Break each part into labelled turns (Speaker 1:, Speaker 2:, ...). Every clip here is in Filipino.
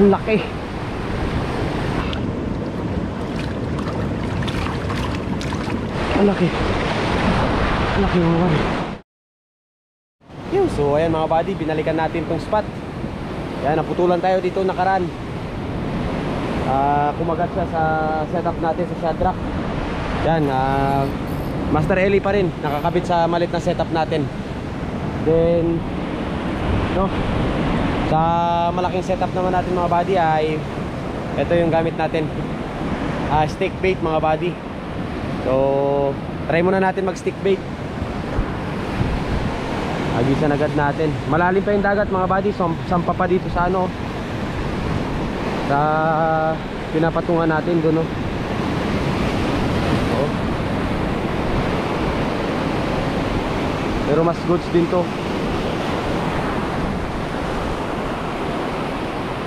Speaker 1: Ang laki. Ang laki. Ang laki mga buddy. So ayan mga buddy, binalikan natin tong spot. Yan, naputulan tayo dito nakaraan. Kumagat siya sa setup natin sa Shadrack. Yan, Master Eli pa rin nakakabit sa malit na setup natin. Then no, sa malaking setup naman natin mga buddy ay ito yung gamit natin, stick bait mga buddy. So try muna natin mag stick bait. Agisan agad natin. Malalim pa yung dagat mga buddy. Sampa pa dito sa ano, sa pinapatungan natin doon, no? Oh. Pero mas goods din to.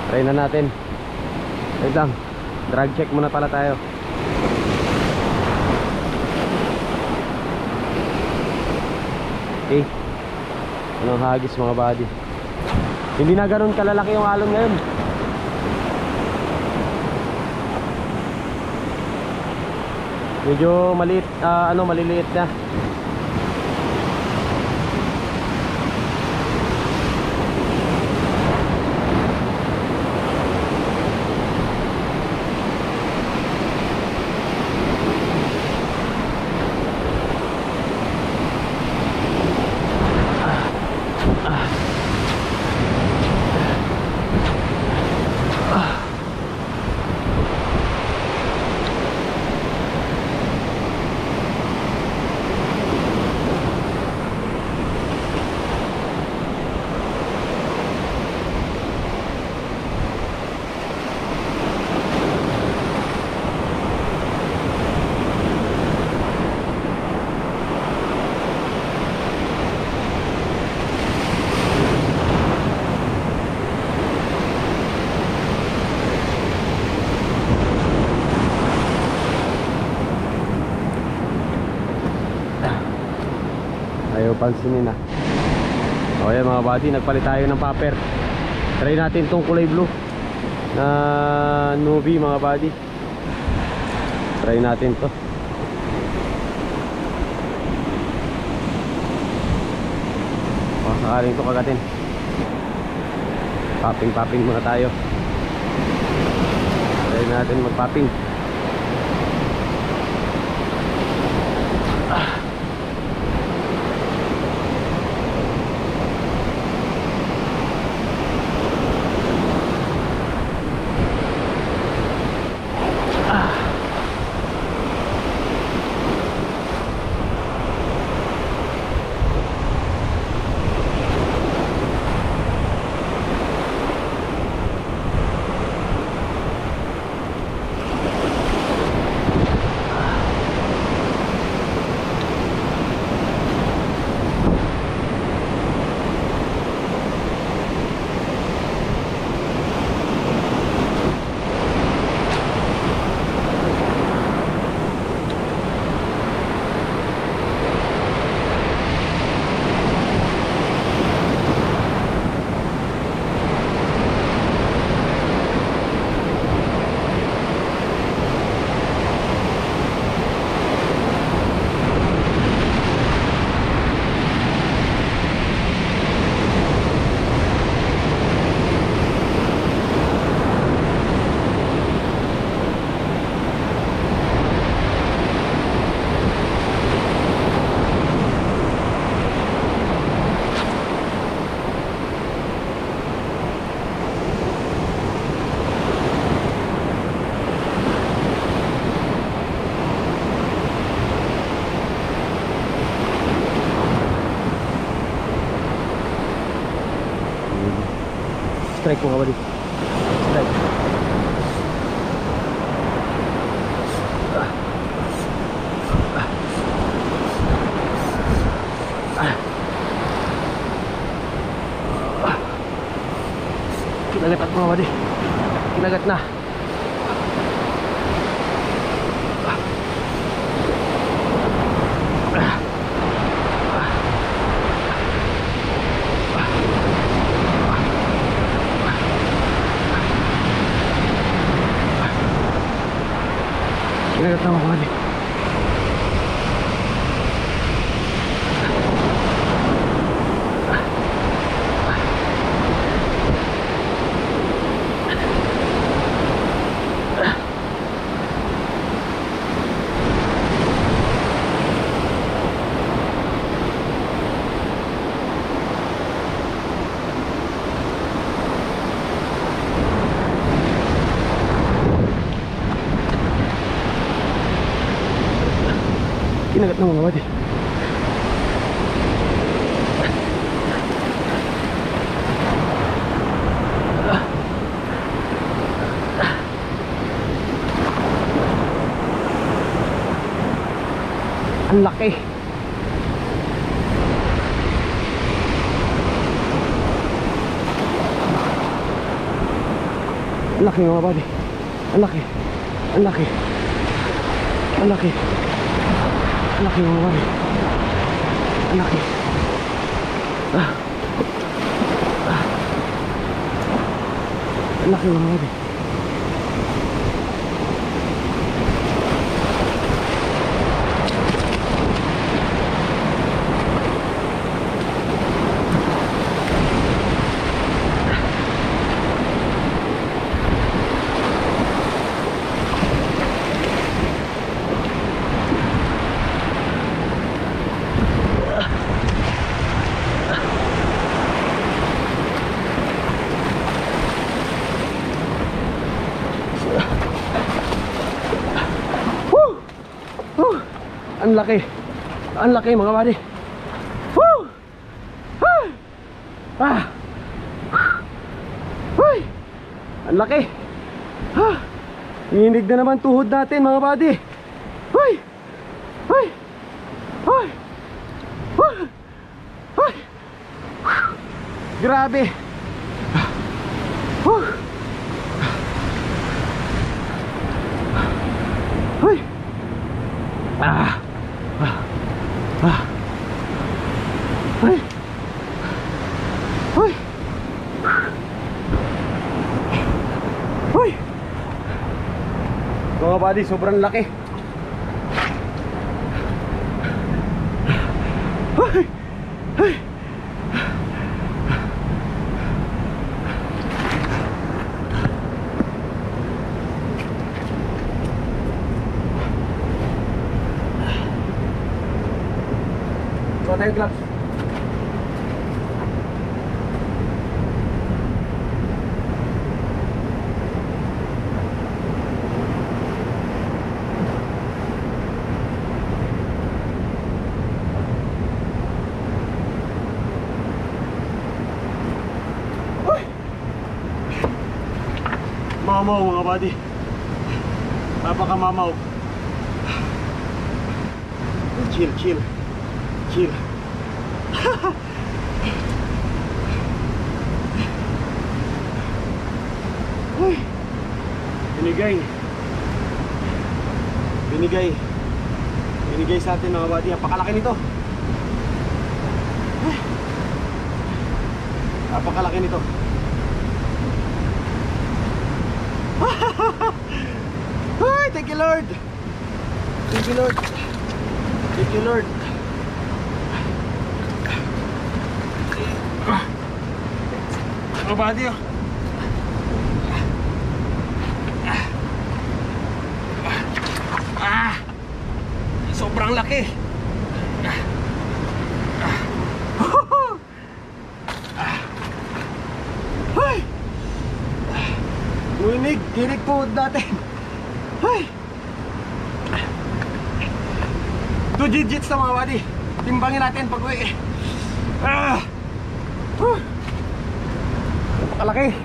Speaker 1: Try na natin. Wait lang, drag check muna pala tayo. Okay, anong hagis mga buddy. Hindi na ganoon kalalaki yung alon ngayon. Medyo maliit, maliliit na. Ayaw pansinin na. O yan mga buddy, nagpalit tayo ng popper. Try natin tong kulay blue na Nubi mga buddy. Try natin to. O, sakaling to kagatin. Popping muna tayo. Try natin mag popping. Strike mga buddy. Strike. Kinagat mga buddy. Kinagat na. Kinagat na mga buddy. Kinagat na mga buddy. Ang laki. Ang laki mga buddy. Ang laki. Ang laki. Ang laki. Ang laki mga buddy. Ang laki. Ang laki mga buddy. Ang laki. Ang laki mga buddy. Woo! Ah! Hoy! Ang laki. Ha! Inig na naman tuhod natin mga buddy. Hoy! Hoy! Hoy! Hoy! Hoy! Grabe. Hoy! Hoy! Ah! Hoy! Hoy! Hoy! Mga buddy, sobrang laki. Hoy! Hoy! Kuha tayo gloves. Mamaw mga buddy. Napaka-mamaw. Chill, chill. Chill. Uy. Binigay. Binigay. Binigay sa atin mga buddy. Napakalaki nito. Napakalaki nito. Ay, thank you Lord. Thank you Lord. Thank you Lord. Mga buddy oh. Sobrang laki. Ginig po natin. Ay. 2 digits na mga buddy. Timbangin natin pag uwi. Napakalaki.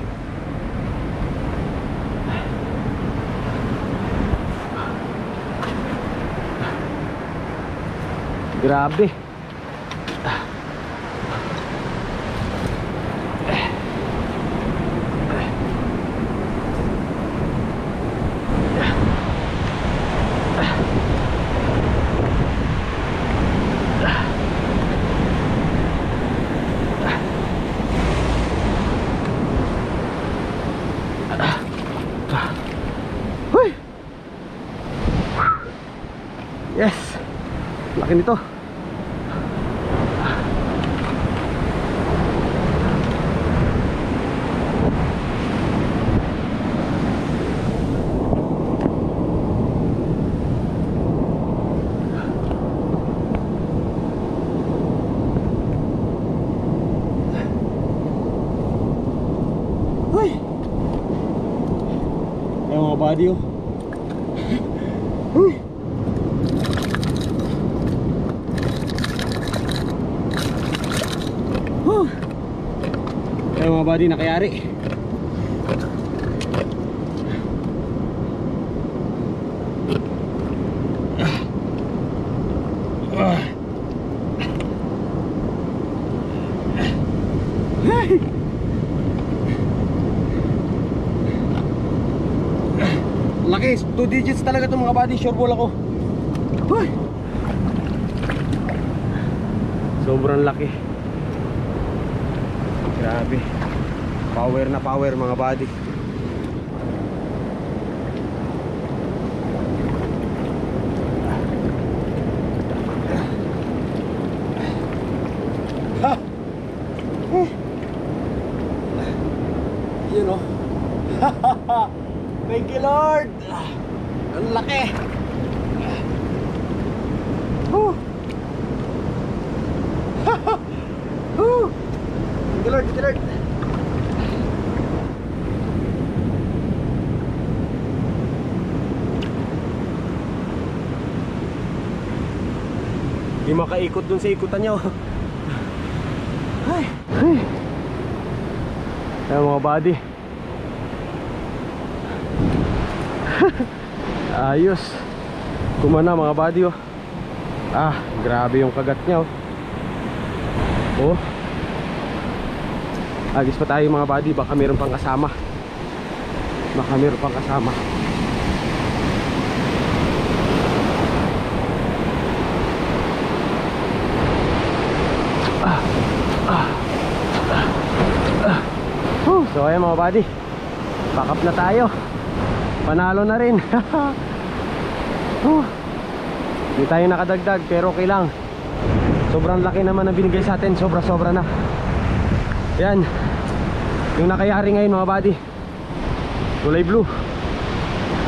Speaker 1: Grabe. Huy. laki nito. Body oh. Ayan mga body, nakayari. Laki, 2 digits talaga itong mga body, sure ball ako. Huy! Sobrang laki. Grabe. Power na power mga body. Ha! Yun o. Thank you Lord. Ang laki. Thank you Lord, thank you Lord. Hindi makaikot dun sa ikutan nyo. Ay. Ayan mga body. Ayos. Kumana mga body oh. Ah, grabe yung kagat niya oh. Oh. Agis pa tayo mga body, baka meron pang kasama. Baka meron pang kasama. So ayan mga body, pack up na tayo. Panalo na rin. Hindi tayo nakadagdag pero okay lang. Sobrang laki naman ang binigay sa atin. Sobra na. Yan. Yung nakayari ngayon mga body, kulay blue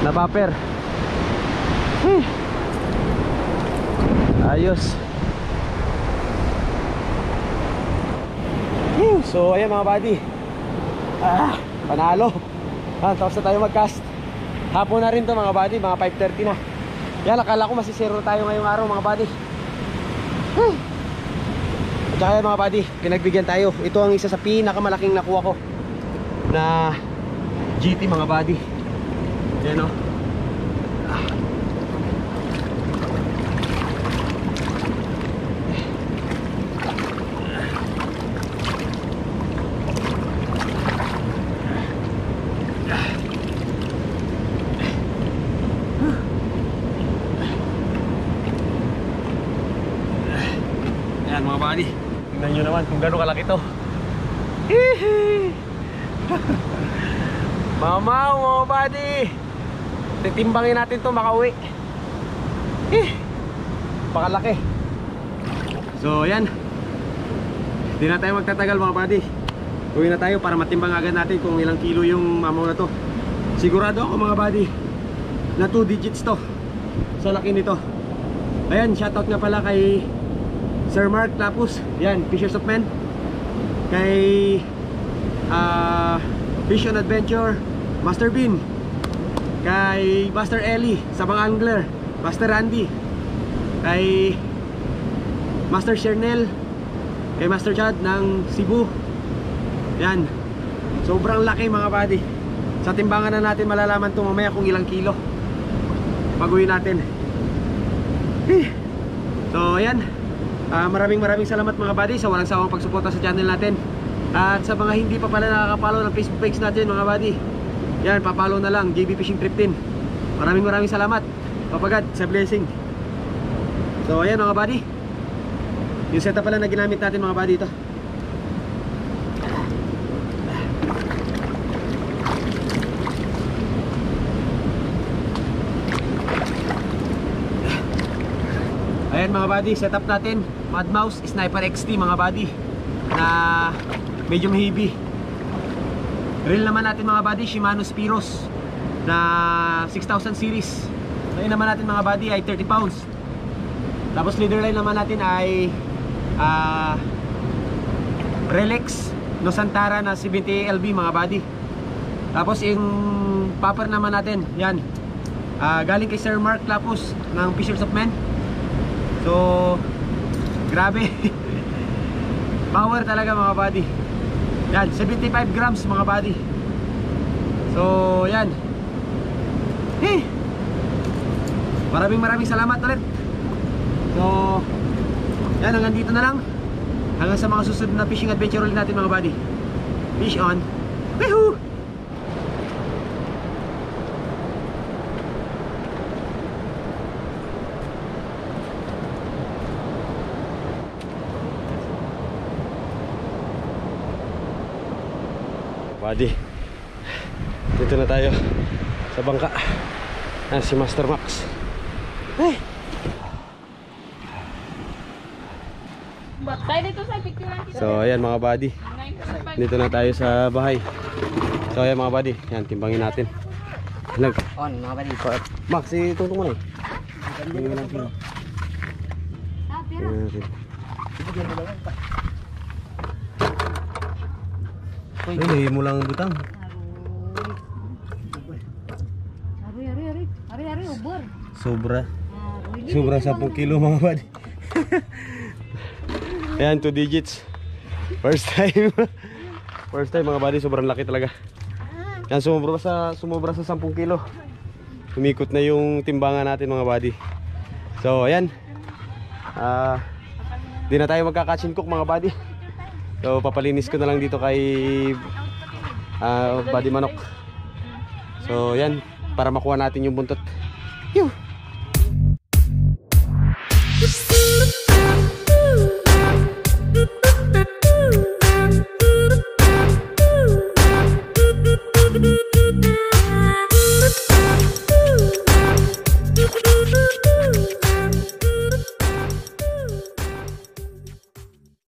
Speaker 1: na bumper. Ayos. So ayan mga body, panalo. Tapos na tayo mag-cast. Hapon na rin to mga body, mga 5:30 na. Yan, akala ko masisiro tayo ngayong araw mga body. At saka yan mga body, pinagbigyan tayo. Ito ang isa sa pinakamalaking nakuha ko na GT mga body. Yan o. Mga body, tingnan nyo naman kung gano'ng kalaki to. Mamaw mga body, titimbangin natin to makauwi. Pakalaki. So yan, hindi na tayo magtatagal mga body. Uwi na tayo para matimbang agad natin kung ilang kilo yung mamaw na to. Sigurado ako mga body na 2 digits to sa laki nito. Ayan, shoutout nga pala kay Sir Mark Lapus, yan, Fishers of Men. Kay Fish on Adventure, Master Bean. Kay Master Ellie, Sabang Angler, Master Randy. Kay Master Chernel. Kay Master Chad ng Cebu. Yan, sobrang laki mga buddy. Sa timbangan na natin malalaman ito mamaya kung ilang kilo pag-uwi natin. So ayan, maraming salamat mga buddy sa walang sawang pagsuporta sa channel natin. At sa mga hindi pa pala nakaka-follow ng Facebook page natin mga buddy, yan, pa-follow na lang, JB Fishing Trip din. Maraming salamat, papagad sa blessing. So ayan mga buddy, yung setup pala na ginamit natin mga buddy ito. Ayan Yan mga buddy, setup natin Mad Mouse Sniper XT mga buddy, na medium heavy. Reel naman natin mga buddy, Shimano Spiros na 6000 series. So yun naman natin mga buddy ay 30 pounds. Tapos leader line naman natin ay Relex Nusantara na 70 LB mga buddy. Tapos yung popper naman natin, yan, galing kay Sir Mark Lapus ng Fishers of Men. So grabe power talaga mga buddy. Yan, 75 grams mga buddy. So yan, maraming salamat ulit. So yan, hanggang dito na lang. Hanggang sa mga susunod na fishing adventure ulit natin mga buddy. Fish on. Woohoo! Buddy, dito na tayo sa bangka. Yan si Master Max. So ayan mga buddy, dito na tayo sa bahay. So ayan mga buddy, yan, timbangin natin.
Speaker 2: On mga buddy.
Speaker 1: Max, itutong mo na eh. Ay, mo lang butang.
Speaker 2: Ari, ubor.
Speaker 1: Sobra 10 kilo mga buddy. Ayan, 2 digits. First time. First time mga buddy, sobrang laki talaga. Yan, sumobra sa 10 kilo. Umikot na yung timbangan natin mga buddy. So ayan, di na tayo magka-catch and cook mga buddy. So papalinis ko na lang dito kay Buddy Manok. So yan, para makuha natin yung buntot. Yuh!